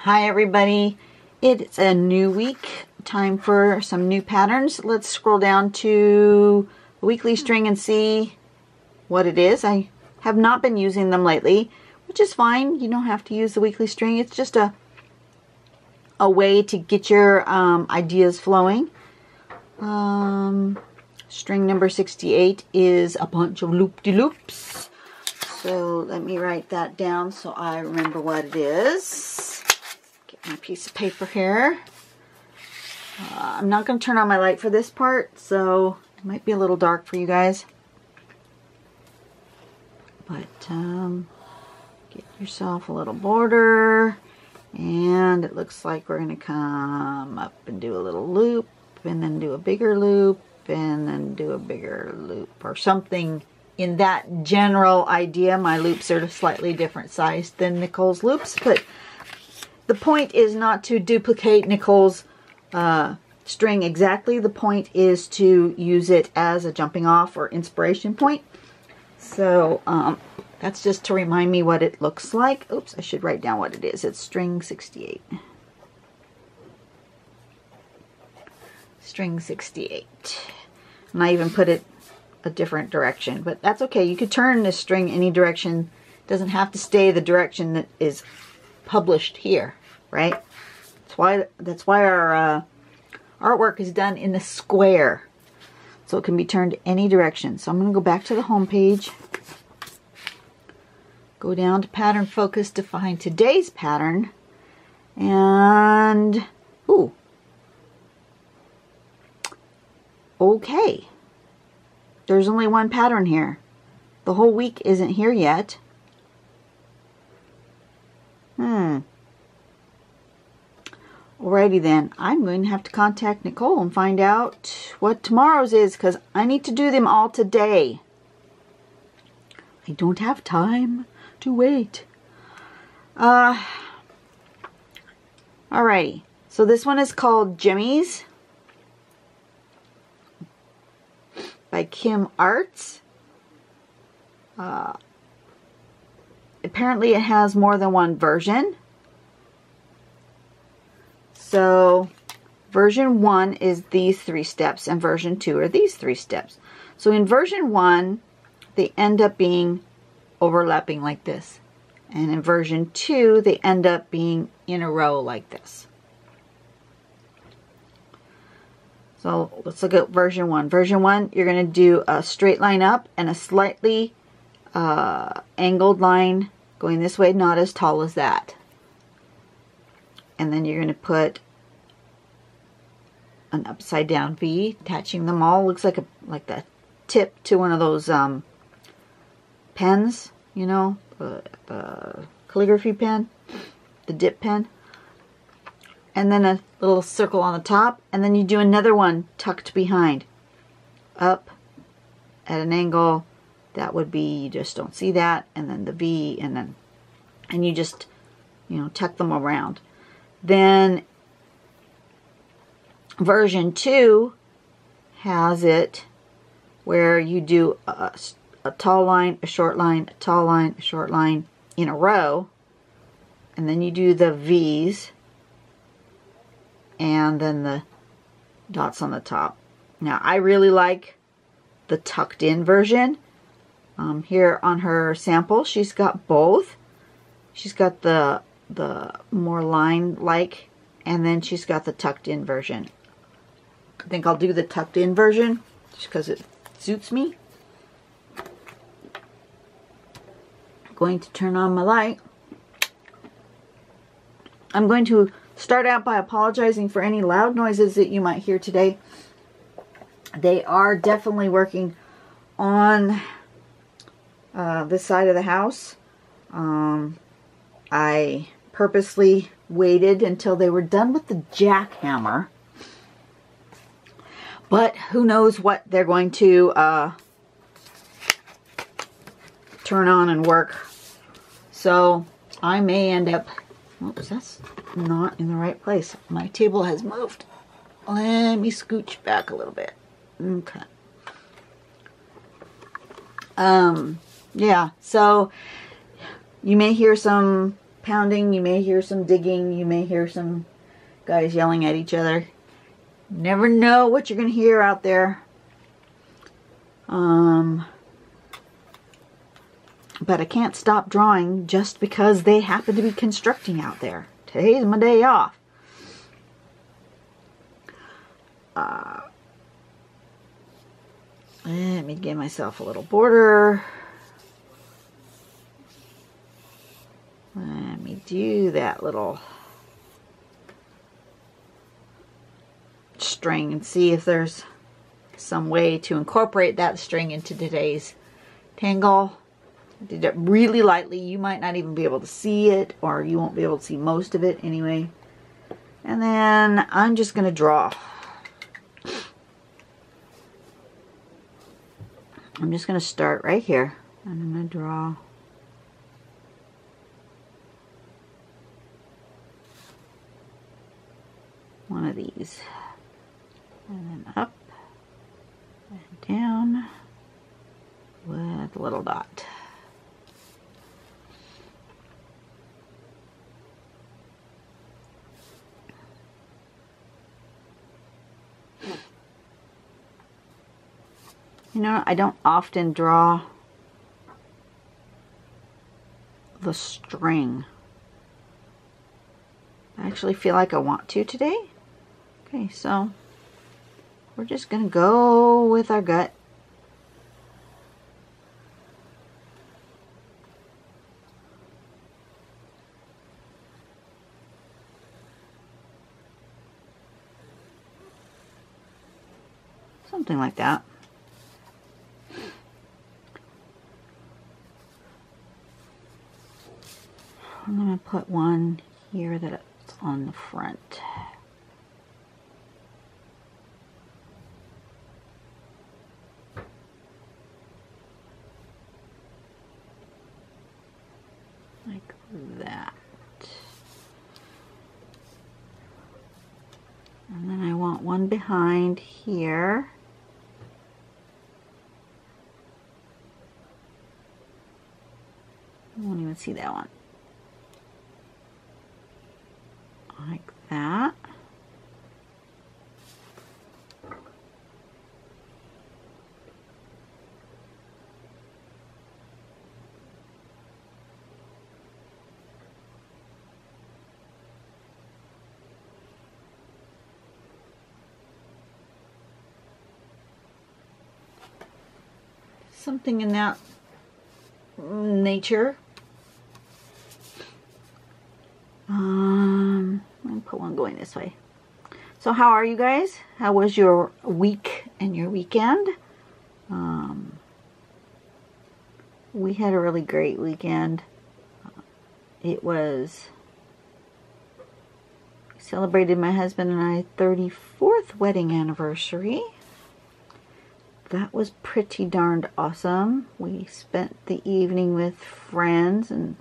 Hi everybody, it's a new week, time for some new patterns. Let's scroll down to the weekly string and see what it is. I have not been using them lately, which is fine. You don't have to use the weekly string. It's just a way to get your ideas flowing. String number 68 is a bunch of loop-de-loops. So let me write that down so I remember what it is. Get my piece of paper here. I'm not going to turn on my light for this part, so it might be a little dark for you guys. But get yourself a little border, and it looks like we're going to come up and do a little loop, and then do a bigger loop, and then do a bigger loop, or something in that general idea. My loops are slightly different size than Nicole's loops, but the point is not to duplicate Nicole's string exactly. The point is to use it as a jumping off or inspiration point. So that's just to remind me what it looks like. Oops, I should write down what it is. It's string 68. String 68. And I even put it a different direction, but that's okay. You could turn this string any direction. It doesn't have to stay the direction that is published here, right? That's why our artwork is done in a square, so it can be turned any direction. So I'm going to go back to the home page, go down to pattern focus to find today's pattern, and ooh, okay, there's only one pattern here. The whole week isn't here yet. Alrighty then, I'm going to have to contact Nicole and find out what tomorrow's is, because I need to do them all today. I don't have time to wait. Alrighty, so this one is called Jimmies by Kim Arts. Apparently it has more than one version. So version 1 is these 3 steps, and version 2 are these 3 steps. So in version 1, they end up being overlapping like this. And in version 2, they end up being in a row like this. So let's look at version 1. Version 1, you're going to do a straight line up and a slightly angled line going this way, not as tall as that. And then you're going to put an upside down V, attaching them all. Looks like the tip to one of those pens, you know, the calligraphy pen, the dip pen. And then a little circle on the top, and then you do another one tucked behind, up at an angle. That would be, you just don't see that, and then the V, and you just, you know, tuck them around. Then version 2 has it where you do a tall line, a short line, a tall line, a short line in a row, and then you do the V's, and then the dots on the top. Now I really like the tucked in version. Here on her sample, she's got both. She's got the more line like, and then she's got the tucked in version. I think I'll do the tucked in version just because it suits me. I'm going to turn on my light. I'm going to start out by apologizing for any loud noises that you might hear today. They are definitely working on this side of the house. I purposely waited until they were done with the jackhammer, but who knows what they're going to turn on and work. So I may end up, oops, that's not in the right place. My table has moved. Let me scooch back a little bit. Okay. Yeah, so you may hear some pounding. You may hear some digging. You may hear some guys yelling at each other. Never know what you're going to hear out there. But I can't stop drawing just because they happen to be constructing out there. Today's my day off. Let me give myself a little border. Let me do that little string and see if there's some way to incorporate that string into today's tangle. I did it really lightly. You might not even be able to see it, or you won't be able to see most of it anyway. And then I'm just going to draw. I'm just going to start right here, and I'm going to draw one of these, and then up and down with a little dot. You know, I don't often draw the string. I actually feel like I want to today. Okay, so we're just going to go with our gut. Something like that. I'm going to put one here that's on the front. Like that. And then I want one behind here. I won't even see that one. Like that. Something in that nature. I'll put one going this way. So how are you guys? How was your week and your weekend? We had a really great weekend. It was, celebrated my husband and I 34th wedding anniversary. That was pretty darned awesome. We spent the evening with friends and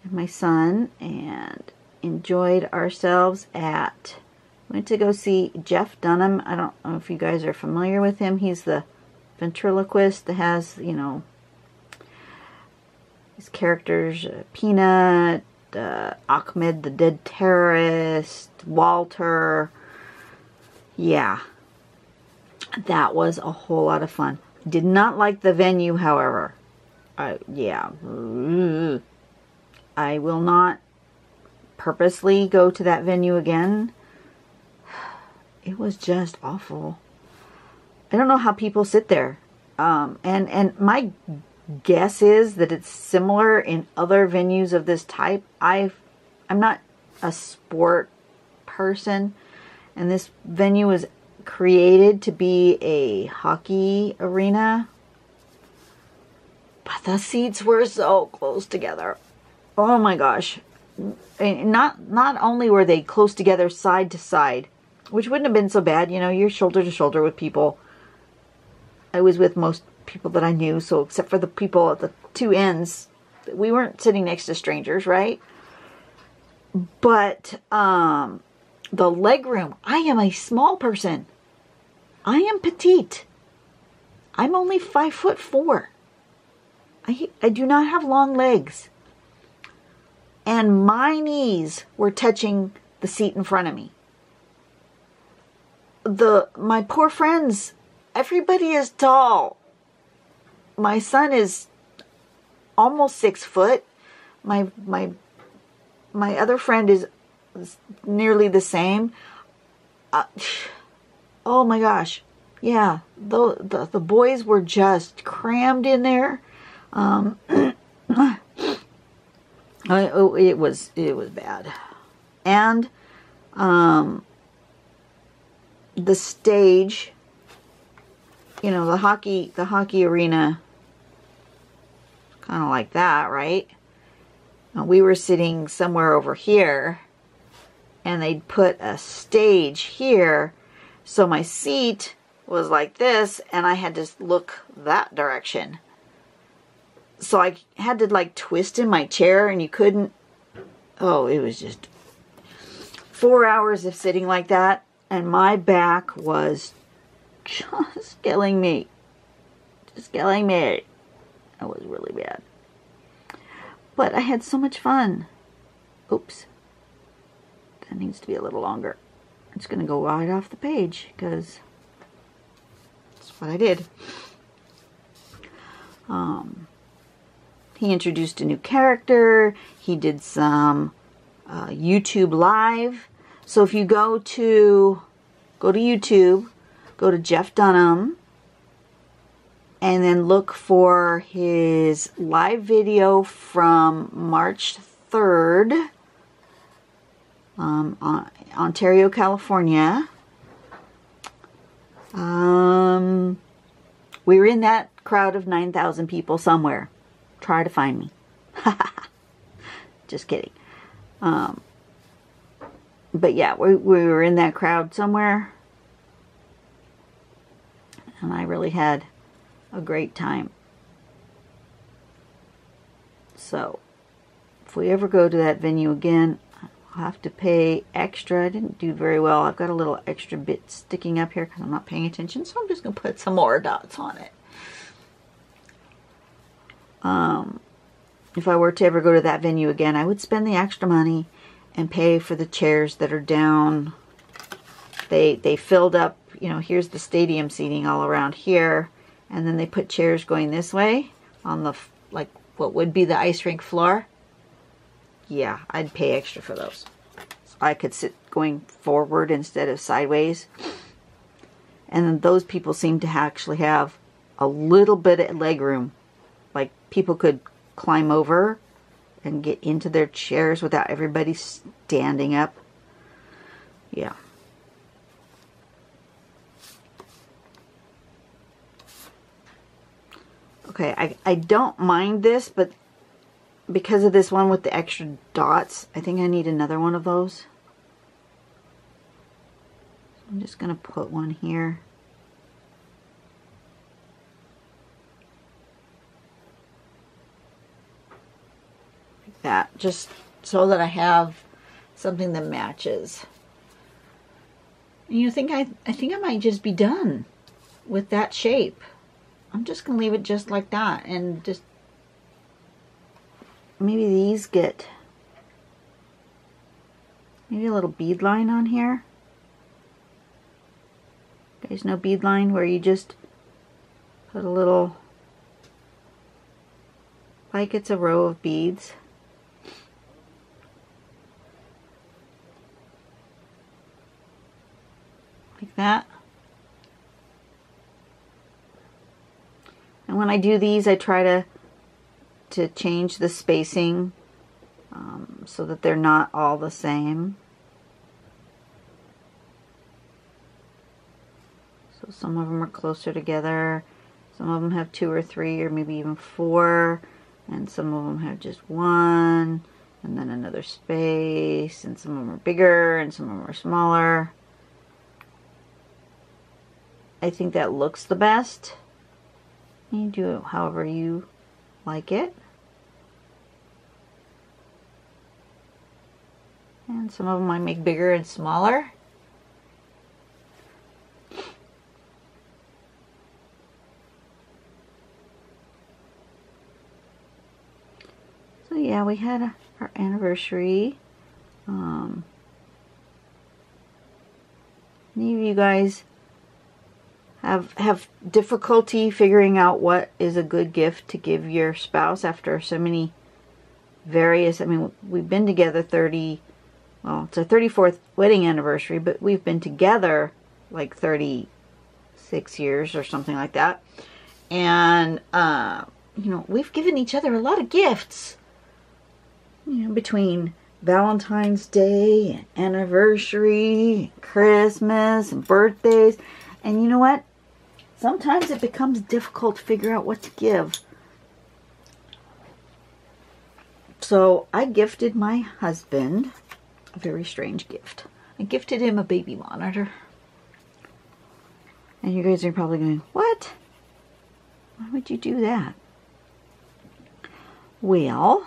my son and enjoyed ourselves at, went to go see Jeff Dunham. I don't know if you guys are familiar with him. He's the ventriloquist that has, you know, his characters, Peanut, Ahmed the Dead Terrorist, Walter. Yeah, that was a whole lot of fun. Did not like the venue, however. Yeah. I will not purposely go to that venue again. It was just awful. I don't know how people sit there. And my guess is that it's similar in other venues of this type. I'm not a sport person, and this venue was created to be a hockey arena, but the seats were so close together. Oh my gosh. Not only were they close together side to side, which wouldn't have been so bad, you know, you're shoulder to shoulder with people. I was with most people that I knew, so except for the people at the two ends, we weren't sitting next to strangers, right? But the leg room, I am a small person. I am petite. I'm only 5'4". I do not have long legs. and my knees were touching the seat in front of me. My poor friends, everybody is tall. My son is almost 6 foot. My other friend is nearly the same. Oh my gosh. Yeah, the boys were just crammed in there. It was bad. And the stage, you know, the hockey arena, kind of like that, right? We were sitting somewhere over here, and they'd put a stage here, so my seat was like this, and I had to look that direction. So I had to like twist in my chair, and you couldn't. Oh, it was just 4 hours of sitting like that, and my back was just killing me. Just killing me. It was really bad. But I had so much fun. Oops. That needs to be a little longer. I'm just going to go right off the page because that's what I did. He introduced a new character. He did some YouTube Live. So if you go to YouTube, go to Jeff Dunham, and then look for his live video from March 3rd, Ontario, California. We were in that crowd of 9,000 people somewhere. Try to find me. Just kidding. But yeah, we were in that crowd somewhere. And I really had a great time. So, if we ever go to that venue again, I'll have to pay extra. I didn't do very well. I've got a little extra bit sticking up here because I'm not paying attention. So I'm just going to put some more dots on it. If I were to ever go to that venue again, I would spend the extra money and pay for the chairs that are down. They filled up, you know, here's the stadium seating all around here. And then they put chairs going this way on the, like, what would be the ice rink floor. Yeah, I'd pay extra for those. So I could sit going forward instead of sideways. And then those people seem to actually have a little bit of leg room. Like, people could climb over and get into their chairs without everybody standing up. Yeah. Okay, I don't mind this, but because of this one with the extra dots, I think I need another one of those. I'm just going to put one here. Like that, just so that I have something that matches. And you think I think I might just be done with that shape. I'm just going to leave it just like that, and just maybe these get maybe a little bead line on here. You guys know bead line, where you just put a little, like it's a row of beads. Like that. And when I do these, I try to change the spacing so that they're not all the same. So some of them are closer together. Some of them have 2 or 3 or maybe even 4. And some of them have just 1. And then another space. And some of them are bigger and some of them are smaller. I think that looks the best. You do it however you like it. And some of them I make bigger and smaller. So yeah, we had our anniversary. Any of you guys have difficulty figuring out what is a good gift to give your spouse after so many various, I mean, we've been together well, it's our 34th wedding anniversary, but we've been together like 36 years or something like that. And, you know, we've given each other a lot of gifts, you know, between Valentine's Day and anniversary, Christmas and birthdays. And you know what? Sometimes it becomes difficult to figure out what to give. So I gifted my husband a very strange gift. I gifted him a baby monitor. And you guys are probably going, what? Why would you do that? Well,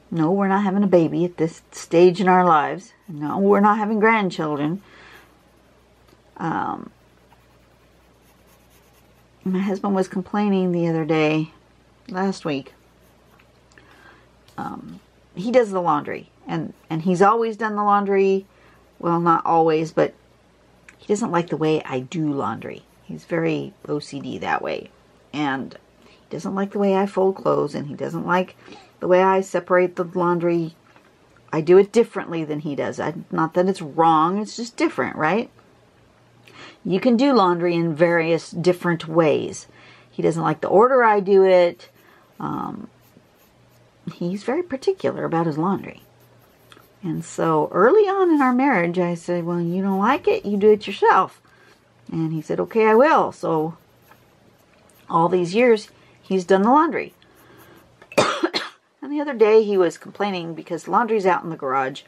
no, we're not having a baby at this stage in our lives. No, we're not having grandchildren. My husband was complaining the other day, last week. He does the laundry, and he's always done the laundry. Well, not always, but he doesn't like the way I do laundry. He's very OCD that way. And he doesn't like the way I fold clothes, and he doesn't like the way I separate the laundry. I do it differently than he does. Not that it's wrong, it's just different, right? You can do laundry in various different ways. He doesn't like the order I do it. He's very particular about his laundry. And so early on in our marriage, I said, well, you don't like it, you do it yourself. And he said, okay, I will. So all these years, he's done the laundry. And the other day, he was complaining because laundry's out in the garage.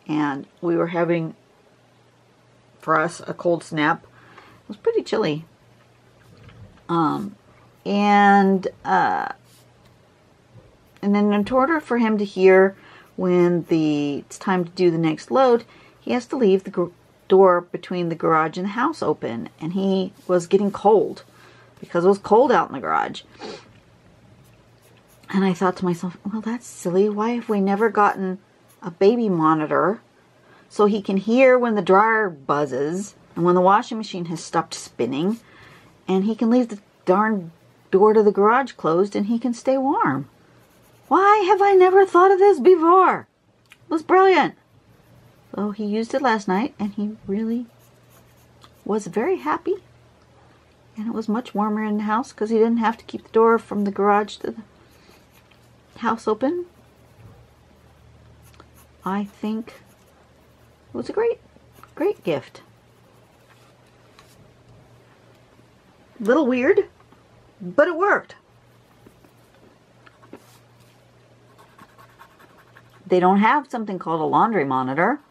And we were having, for us, a cold snap. It was pretty chilly. And then in order for him to hear when it's time to do the next load, he has to leave the door between the garage and the house open. And he was getting cold because it was cold out in the garage. And I thought to myself, well, that's silly. Why have we never gotten a baby monitor so he can hear when the dryer buzzes and when the washing machine has stopped spinning, and he can leave the darn door to the garage closed and he can stay warm? Why have I never thought of this before? It was brilliant. So he used it last night, and he really was very happy. And it was much warmer in the house because he didn't have to keep the door from the garage to the house open. I think it was a great gift. A little weird, but it worked. They don't have something called a laundry monitor.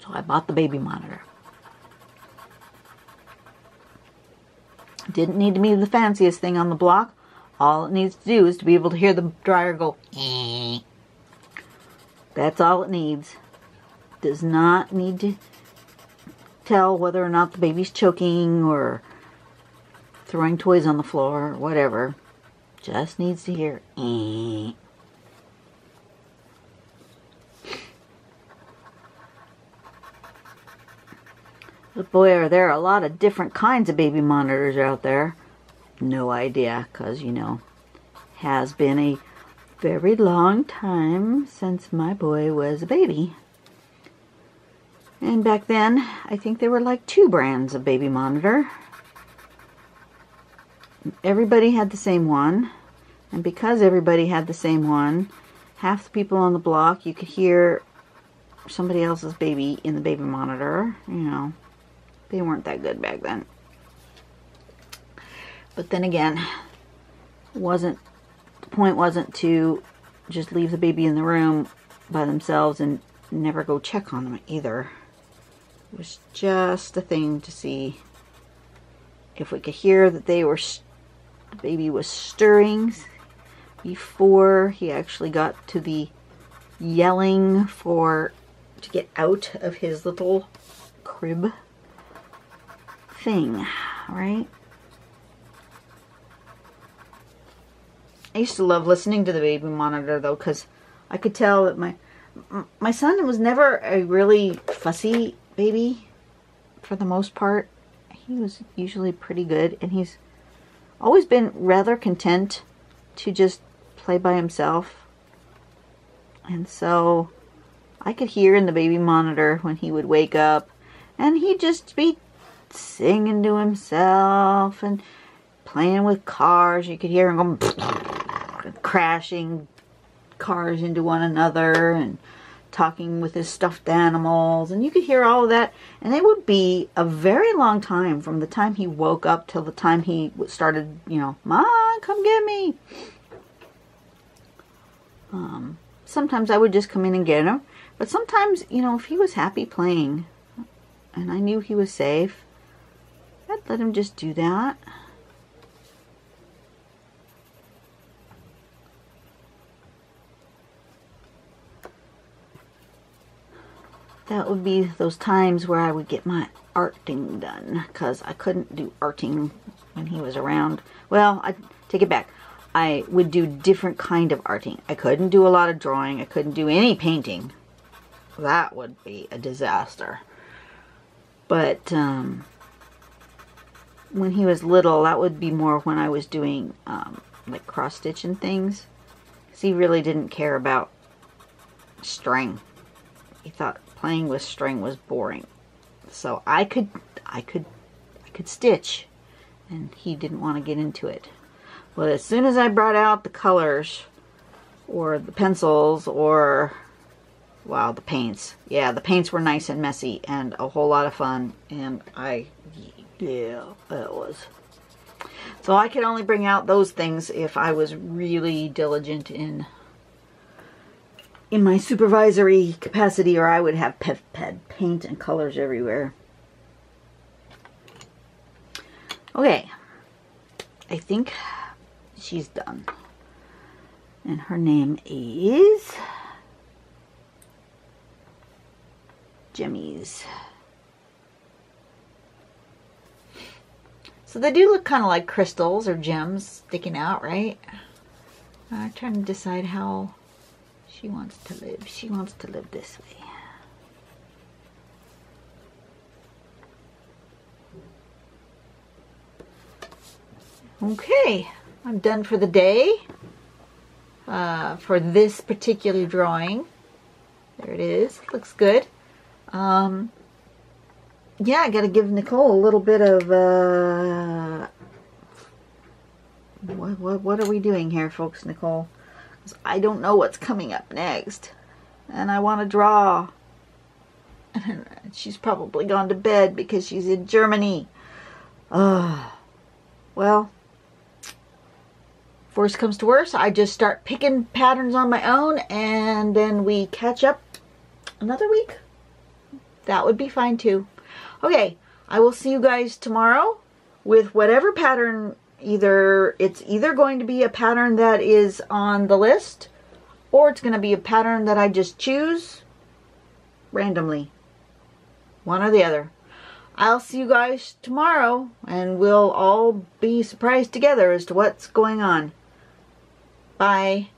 So I bought the baby monitor. Didn't need to be the fanciest thing on the block. All it needs to do is to be able to hear the dryer go, eh. That's all it needs. Does not need to tell whether or not the baby's choking or throwing toys on the floor or whatever. Just needs to hear, eh. But boy, are there a lot of different kinds of baby monitors out there. No idea, because, you know, has been a very long time since my boy was a baby. And back then, I think there were like 2 brands of baby monitor. Everybody had the same one. And because everybody had the same one, half the people on the block, you could hear somebody else's baby in the baby monitor, you know. They weren't that good back then. But then again, the point wasn't to just leave the baby in the room by themselves and never go check on them either. It was just a thing to see if we could hear that the baby was stirring before he actually got to the yelling to get out of his little crib thing, right? I used to love listening to the baby monitor though, because I could tell that my son was never a really fussy baby for the most part. He was usually pretty good, and he's always been rather content to just play by himself. And so I could hear in the baby monitor when he would wake up, and he'd just be singing to himself and playing with cars. You could hear him going crashing cars into one another and talking with his stuffed animals, and you could hear all of that, and it would be a very long time from the time he woke up till the time he started, you know, Mom, come get me. Sometimes I would just come in and get him, but sometimes, you know, if he was happy playing and I knew he was safe, I'd let him just do that. That would be those times where I would get my arting done, because I couldn't do arting when he was around. Well, I take it back. I would do different kind of arting. I couldn't do a lot of drawing. I couldn't do any painting. That would be a disaster. But when he was little, that would be more when I was doing like cross stitch and things, because he really didn't care about string. He thought playing with string was boring. So I could stitch, and he didn't want to get into it. Well, as soon as I brought out the colors or the pencils or, wow, the paints. Yeah, the paints were nice and messy and a whole lot of fun, and yeah, that was. So I could only bring out those things if I was really diligent in my supervisory capacity, or I would have paint and colors everywhere. Okay, I think she's done. And her name is Jimmies. So they do look kind of like crystals or gems sticking out, right? I'm trying to decide how she wants to live. She wants to live this way. Okay, I'm done for the day. For this particular drawing. There it is. Looks good. Yeah, I gotta give Nicole a little bit of what are we doing here, folks, Nicole? I don't know what's coming up next, and I want to draw. She's probably gone to bed because she's in Germany. Well, if worse comes to worse, I just start picking patterns on my own, and then we catch up another week. That would be fine too. Okay, I will see you guys tomorrow with whatever pattern. It's either going to be a pattern that is on the list, or it's going to be a pattern that I just choose randomly. One or the other. I'll see you guys tomorrow, and we'll all be surprised together as to what's going on. Bye.